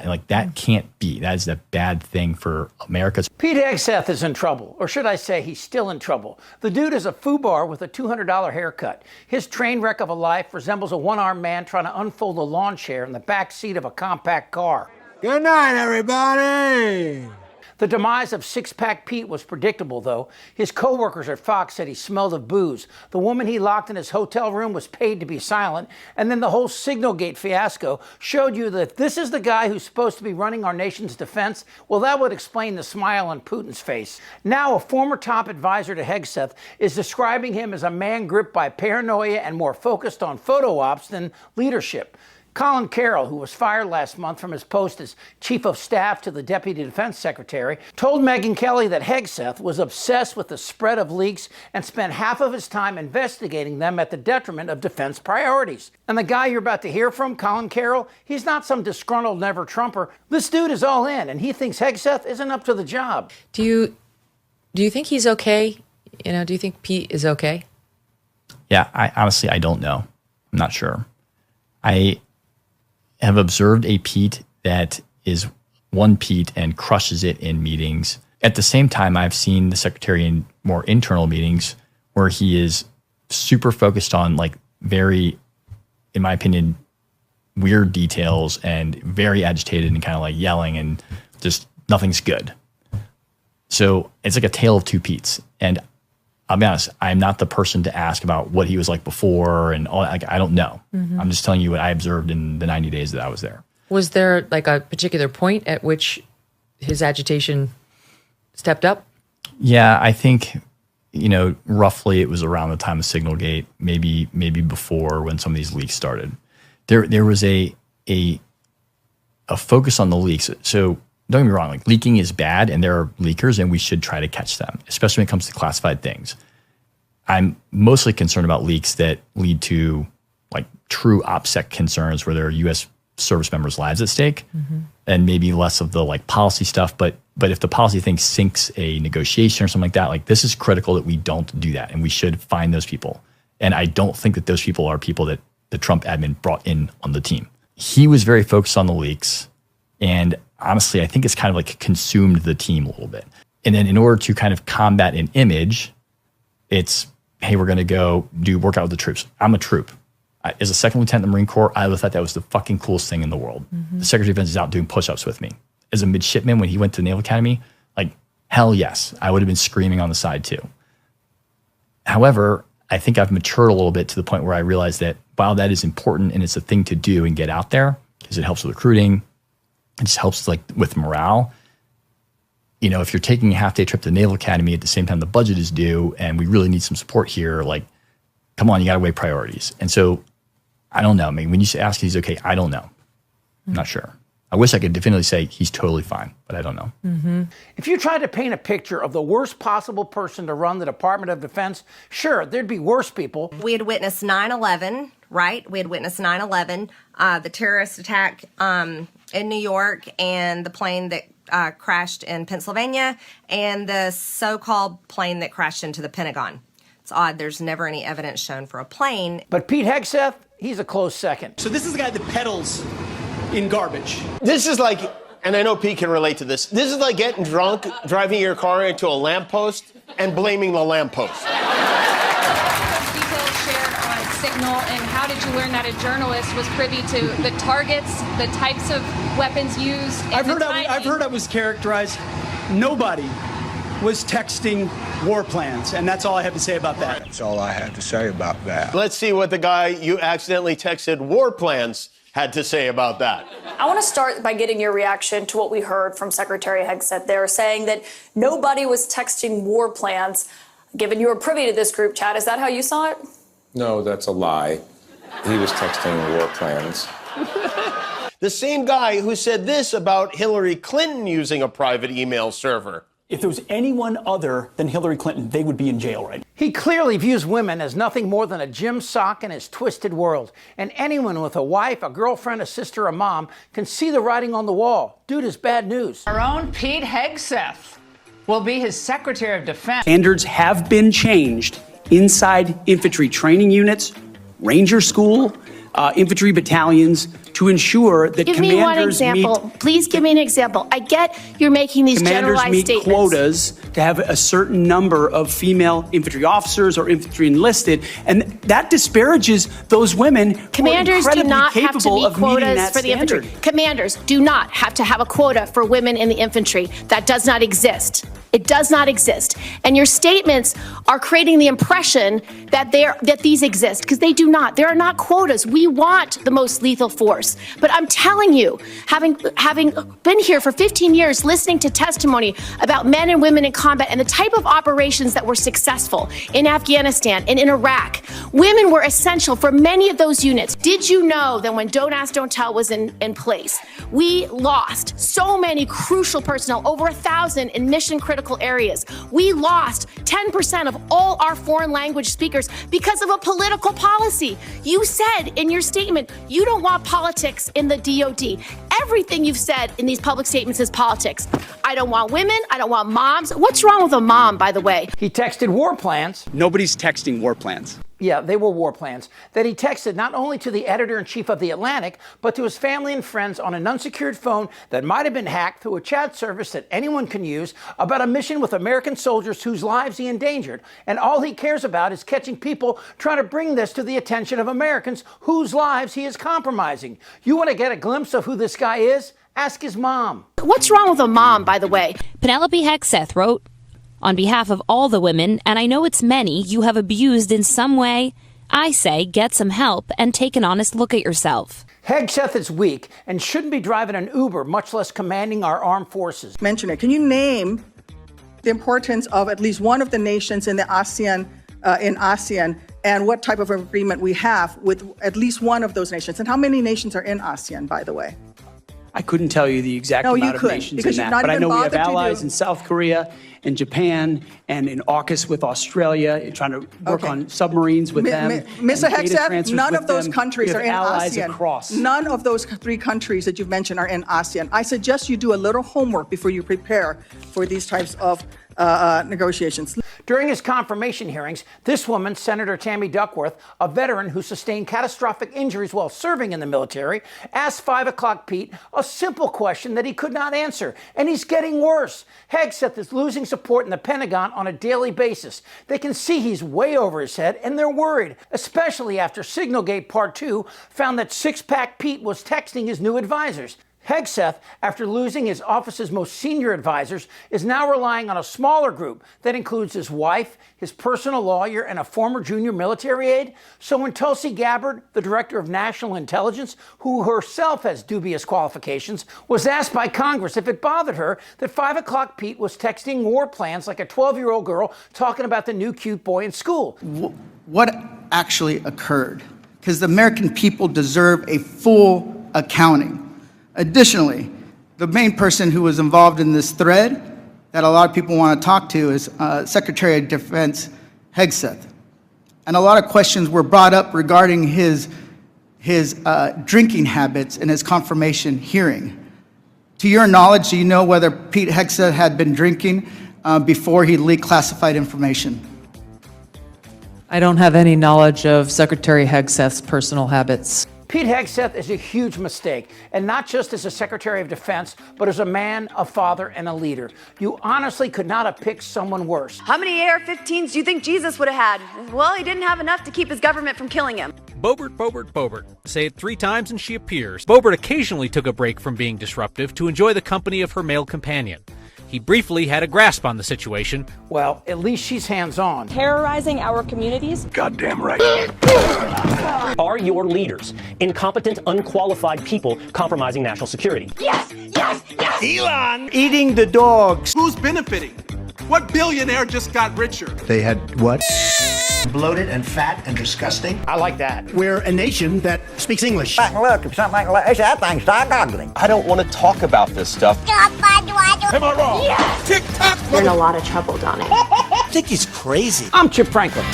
Like, that can't be. That is a bad thing for America. Pete Hegseth is in trouble, or should I say he's still in trouble. The dude is a foobar with a $200 haircut. His train wreck of a life resembles a one-armed man trying to unfold a lawn chair in the back seat of a compact car. Good night, everybody. The demise of Six-Pack Pete was predictable, though. His co-workers at Fox said he smelled of booze. The woman he locked in his hotel room was paid to be silent. And then the whole Signalgate fiasco showed you that this is the guy who's supposed to be running our nation's defense. Well, that would explain the smile on Putin's face. Now, a former top advisor to Hegseth is describing him as a man gripped by paranoia and more focused on photo ops than leadership. Colin Carroll, who was fired last month from his post as chief of staff to the deputy defense secretary, told Megyn Kelly that Hegseth was obsessed with the spread of leaks and spent half of his time investigating them at the detriment of defense priorities. And the guy you're about to hear from, Colin Carroll, he's not some disgruntled never-Trumper. This dude is all in, and he thinks Hegseth isn't up to the job. Do you think he's okay? Do you think Pete is okay? Yeah, I don't know. I'm not sure. I have observed a Pete that is one Pete and crushes it in meetings. At the same time, I've seen the secretary in more internal meetings where he is super focused on, like, very, in my opinion, weird details and very agitated and kind of like yelling and just nothing's good. So it's like a tale of two Petes. And I'll be honest, I'm not the person to ask about what he was like before and all that. Like, I don't know. Mm-hmm. I'm just telling you what I observed in the 90 days that I was there. Was there like a particular point at which his agitation stepped up? Yeah, I think, roughly it was around the time of Signalgate, maybe before, when some of these leaks started. There was a focus on the leaks. So don't get me wrong, like, leaking is bad and there are leakers and we should try to catch them, especially when it comes to classified things. I'm mostly concerned about leaks that lead to, like, true OPSEC concerns where there are U.S. service members' lives at stake, and maybe less of the, like, policy stuff. But if the policy thing sinks a negotiation or something like that, like, this is critical that we don't do that, and we should find those people. And I don't think that those people are people that the Trump admin brought in on the team. He was very focused on the leaks, and honestly, I think it's kind of like consumed the team a little bit. And then in order to kind of combat an image, it's, hey, we're going to go work out with the troops. I'm a troop. As a second lieutenant in the Marine Corps, I thought that was the fucking coolest thing in the world. Mm-hmm. The Secretary of Defense is out doing push-ups with me. As a midshipman, when he went to the Naval Academy, like, hell yes, I would have been screaming on the side too. However, I think I've matured a little bit to the point where I realize that while that is important and it's a thing to do and get out there, because it helps with recruiting, it just helps, like, with morale. If you're taking a half-day trip to the Naval Academy at the same time the budget is due and we really need some support here, like, come on, you got to weigh priorities. And so, I don't know. I mean, when you ask if he's okay, I don't know. I'm not sure. I wish I could definitively say he's totally fine, but I don't know. Mm-hmm. If you tried to paint a picture of the worst possible person to run the Department of Defense, sure, there'd be worse people. We had witnessed 9/11, right? We had witnessed 9/11, the terrorist attack in New York, and the plane that crashed in Pennsylvania, and the so-called plane that crashed into the Pentagon. It's odd. There's never any evidence shown for a plane. But Pete Hegseth, he's a close second. So this is the guy that peddles in garbage. This is like, and I know Pete can relate to this, this is like getting drunk, driving your car into a lamppost, and blaming the lamppost. Details shared on Signal, and how did you learn that a journalist was privy to the targets, the types of weapons used? I've heard I was characterized. Nobody was texting war plans, and that's all I have to say about that. That's all I have to say about that. Let's see what the guy you accidentally texted war plans had to say about that. I want to start by getting your reaction to what we heard from Secretary Hegseth there, saying that nobody was texting war plans. Given you were privy to this group chat, is that how you saw it? No, that's a lie. He was texting war plans. The same guy who said this about Hillary Clinton using a private email server. If there was anyone other than Hillary Clinton, they would be in jail right now. He clearly views women as nothing more than a gym sock in his twisted world. And anyone with a wife, a girlfriend, a sister, a mom can see the writing on the wall. Dude is bad news. Our own Pete Hegseth will be his Secretary of Defense. Standards have been changed inside infantry training units, Ranger School, infantry battalions to ensure that Give commanders me one example. Please give me an example. I get you're making these generalized meet statements. Quotas to have a certain number of female infantry officers or infantry enlisted, and that disparages those women. Commanders who are do not have to capable meet of meeting quotas that for the standard. infantry. Commanders do not have to have a quota for women in the infantry. That does not exist. It does not exist. And your statements are creating the impression that these exist, because they do not. There are not quotas. We want the most lethal force. But I'm telling you, having been here for 15 years, listening to testimony about men and women in combat and the type of operations that were successful in Afghanistan and in Iraq, women were essential for many of those units. Did you know that when Don't Ask, Don't Tell was in place, we lost so many crucial personnel, over 1,000 in mission critical areas. We lost 10% of all our foreign language speakers because of a political policy. You said in your statement, you don't want politics in the DOD. Everything you've said in these public statements is politics. I don't want women. I don't want moms. What's wrong with a mom, by the way? He texted war plans. Nobody's texting war plans. Yeah, they were war plans that he texted not only to the editor-in-chief of The Atlantic, but to his family and friends on an unsecured phone that might have been hacked through a chat service that anyone can use about a mission with American soldiers whose lives he endangered. And all he cares about is catching people trying to bring this to the attention of Americans whose lives he is compromising. You want to get a glimpse of who this guy is? Ask his mom. What's wrong with a mom, by the way? Penelope Hegseth wrote, "On behalf of all the women, and I know it's many, you have abused in some way, I say get some help and take an honest look at yourself." Hegseth is weak and shouldn't be driving an Uber, much less commanding our armed forces. Mention it. Can you name the importance of at least one of the nations in the ASEAN, and what type of agreement we have with at least one of those nations? And how many nations are in ASEAN, by the way? I couldn't tell you the exact amount of nations in that, but I know we have allies in South Korea and Japan and in AUKUS with Australia, trying to work on submarines with them. Mr. Hegseth, none of those them. countries are in ASEAN. Across. None of those 3 countries that you've mentioned are in ASEAN. I suggest you do a little homework before you prepare for these types of negotiations. During his confirmation hearings, this woman, Senator Tammy Duckworth, a veteran who sustained catastrophic injuries while serving in the military, asked 5 o'clock Pete a simple question that he could not answer. And he's getting worse. Hegseth is losing support in the Pentagon on a daily basis. They can see he's way over his head, and they're worried, especially after Signalgate Part 2 found that Six-Pack Pete was texting his new advisors. Hegseth, after losing his office's most senior advisors, is now relying on a smaller group that includes his wife, his personal lawyer, and a former junior military aide. So when Tulsi Gabbard, the director of national intelligence, who herself has dubious qualifications, was asked by Congress if it bothered her that 5 o'clock Pete was texting war plans like a 12-year-old girl talking about the new cute boy in school. What actually occurred? Because the American people deserve a full accounting. Additionally, the main person who was involved in this thread that a lot of people want to talk to is Secretary of Defense Hegseth. And a lot of questions were brought up regarding his drinking habits in his confirmation hearing. To your knowledge, do you know whether Pete Hegseth had been drinking before he leaked classified information? I don't have any knowledge of Secretary Hegseth's personal habits. Pete Hegseth is a huge mistake, and not just as a Secretary of Defense, but as a man, a father, and a leader. You honestly could not have picked someone worse. How many AR-15s do you think Jesus would have had? Well, he didn't have enough to keep his government from killing him. Boebert, Boebert, Boebert. Say it 3 times and she appears. Boebert occasionally took a break from being disruptive to enjoy the company of her male companion. He briefly had a grasp on the situation. Well, at least she's hands-on. Terrorizing our communities? Goddamn right. Are your leaders incompetent, unqualified people compromising national security? Yes, yes, yes! Elon eating the dogs. Who's benefiting? What billionaire just got richer? They had what? Bloated and fat and disgusting. I like that. We're a nation that speaks English. Back and look, if something like this, that thing's start goggling. I don't want to talk about this stuff. Am I wrong? Yes! Tick-tock! You're in a lot of trouble, Donnie. I think he's crazy. I'm Chip Franklin.